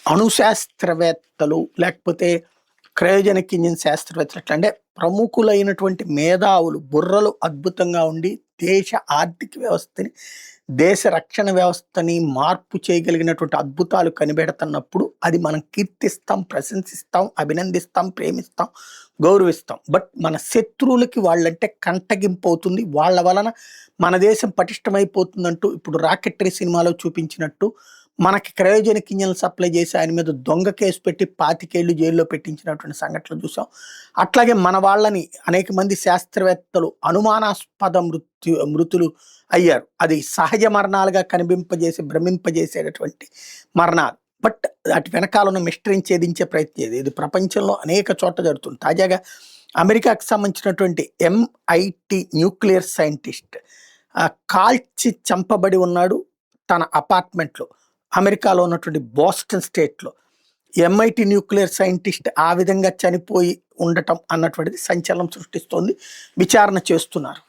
అణుశాస్త్రవేత్తలు లేకపోతే cryogenic engine శాస్త్రవేత్తలు ఎట్లా అంటే ప్రముఖులైనటువంటి మేధావులు బుర్రలు అద్భుతంగా ఉండి దేశ ఆర్థిక వ్యవస్థని దేశ రక్షణ వ్యవస్థని మార్పు చేయగలిగినటువంటి అద్భుతాలు కనిపెడుతున్నప్పుడు అది మనం కీర్తిస్తాం, ప్రశంసిస్తాం, అభినందిస్తాం, ప్రేమిస్తాం, గౌరవిస్తాం. బట్ మన శత్రువులకి వాళ్ళంటే కంటగింపు అవుతుంది. వాళ్ళ వలన మన దేశం పటిష్టమైపోతుందంటూ ఇప్పుడు రాకెటరీ సినిమాలో చూపించినట్టు మనకి క్రయోజనిక్ ఇంజన్లు సప్లై చేసి ఆయన మీద దొంగ కేసు పెట్టి 25 ఏళ్ళు జైల్లో పెట్టించినటువంటి సంఘటనలు చూసాం. అట్లాగే మన వాళ్ళని అనేక మంది శాస్త్రవేత్తలు అనుమానాస్పద మృతులు అయ్యారు. అది సహజ మరణాలుగా భ్రమింపజేసేటటువంటి మరణాలు. బట్ అటు వెనకాల ఉన్న మిస్టరీని ఛేదించే ప్రయత్నం ఇది ప్రపంచంలో అనేక చోట్ల జరుగుతుంది. తాజాగా అమెరికాకు సంబంధించినటువంటి MIT న్యూక్లియర్ సైంటిస్ట్ కాల్చి చంపబడి ఉన్నాడు తన అపార్ట్మెంట్లో, అమెరికాలో ఉన్నటువంటి బోస్టన్ స్టేట్లో. MIT న్యూక్లియర్ సైంటిస్ట్ ఆ విధంగా చనిపోయి ఉండటం అన్నటువంటిది సంచలనం సృష్టిస్తోంది. విచారణ చేస్తున్నారు.